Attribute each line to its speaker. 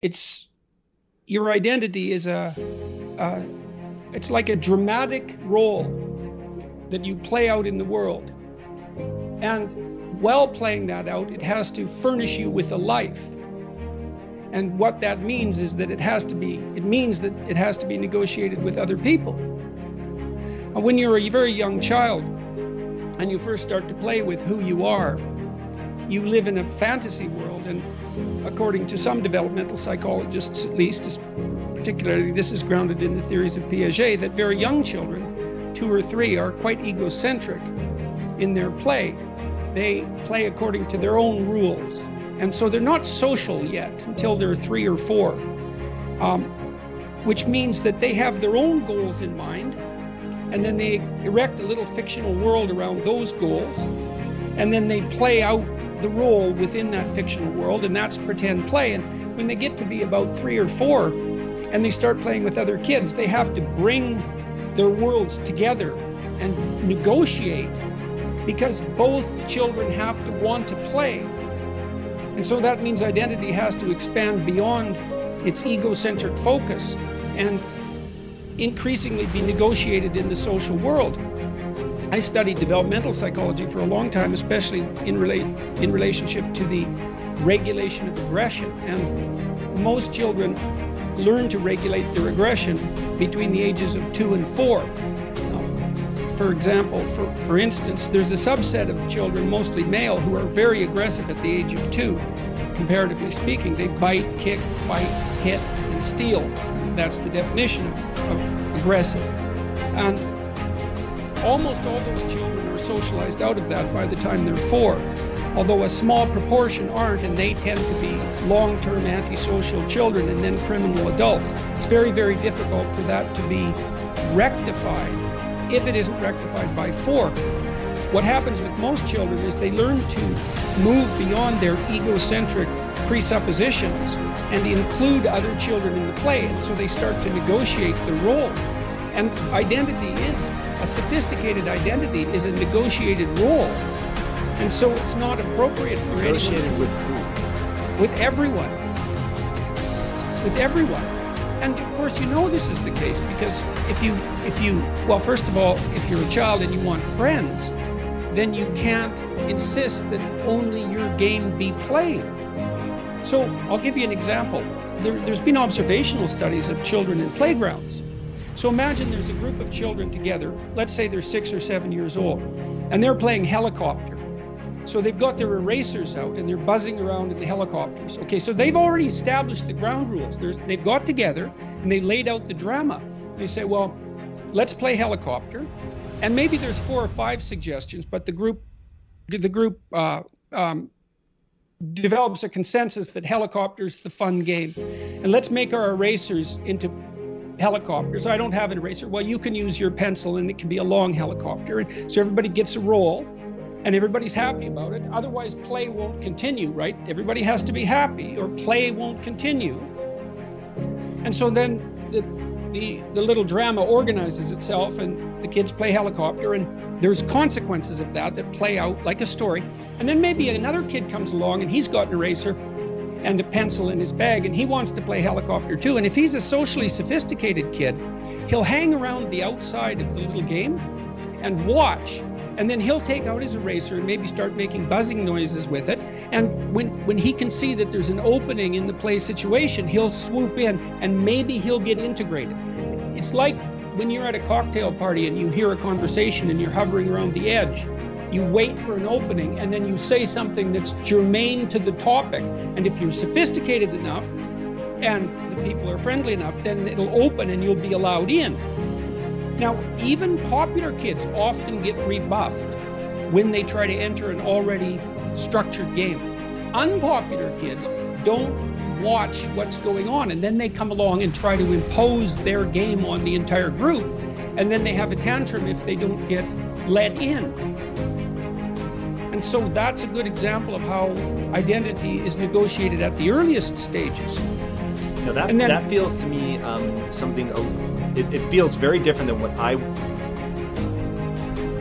Speaker 1: it's your identity is it's like a dramatic role that you play out in the world. And while playing that out, it has to furnish you with a life. And what that means is that it has to be negotiated with other people. And when you're a very young child and you first start to play with who you are, you live in a fantasy world. And according to some developmental psychologists, at least, particularly this is grounded in the theories of Piaget, that very young children, 2 or 3, are quite egocentric in their play. They play according to their own rules. And so they're not social yet until they're 3 or 4, which means that they have their own goals in mind, and then they erect a little fictional world around those goals, and then they play out the role within that fictional world, and that's pretend play. And when they get to be about 3 or 4, and they start playing with other kids, they have to bring their worlds together and negotiate, because both children have to want to play. And so that means identity has to expand beyond its egocentric focus and increasingly be negotiated in the social world. I studied developmental psychology for a long time, especially in relationship to the regulation of aggression. And most children learn to regulate their aggression between the ages of 2 and 4. For example, for instance, there's a subset of children, mostly male, who are very aggressive at the age of 2. Comparatively speaking, they bite, kick, fight, hit, and steal. That's the definition of aggressive. And almost all those children are socialized out of that by the time they're 4, although a small proportion aren't, and they tend to be long-term antisocial children and then criminal adults. It's very, very difficult for that to be rectified if it isn't rectified by 4. What happens with most children is they learn to move beyond their egocentric presuppositions and include other children in the play, and so they start to negotiate the role. And identity is, a sophisticated identity is a negotiated role. And so it's not appropriate for anyone.
Speaker 2: Negotiated with who?
Speaker 1: With everyone. With everyone. And of course, you know this is the case because if you, well, first of all, if you're a child and you want friends, then you can't insist that only your game be played. So I'll give you an example. There's been observational studies of children in playgrounds. So imagine there's a group of children together, let's say they're 6 or 7 years old, and they're playing helicopter. So they've got their erasers out and they're buzzing around in the helicopters. Okay, so they've already established the ground rules. They've got together and they laid out the drama. They say, well, let's play helicopter. And maybe there's 4 or 5 suggestions, but the group develops a consensus that helicopter's the fun game. And let's make our erasers into helicopters. I don't have an eraser. Well, you can use your pencil and it can be a long helicopter. And so everybody gets a roll. And everybody's happy about it. Otherwise, play won't continue, right? Everybody has to be happy or play won't continue. And so then the little drama organizes itself and the kids play helicopter, and there's consequences of that play out like a story. And then maybe another kid comes along and he's got an eraser and a pencil in his bag and he wants to play helicopter too. And if he's a socially sophisticated kid, he'll hang around the outside of the little game and watch. And then he'll take out his eraser and maybe start making buzzing noises with it. And when he can see that there's an opening in the play situation, he'll swoop in and maybe he'll get integrated. It's like when you're at a cocktail party and you hear a conversation and you're hovering around the edge. You wait for an opening and then you say something that's germane to the topic. And if you're sophisticated enough and the people are friendly enough, then it'll open and you'll be allowed in. Now, even popular kids often get rebuffed when they try to enter an already structured game. Unpopular kids don't watch what's going on, and then they come along and try to impose their game on the entire group, and then they have a tantrum if they don't get let in. And so that's a good example of how identity is negotiated at the earliest stages.
Speaker 2: Now that feels to me something. It feels very different than what I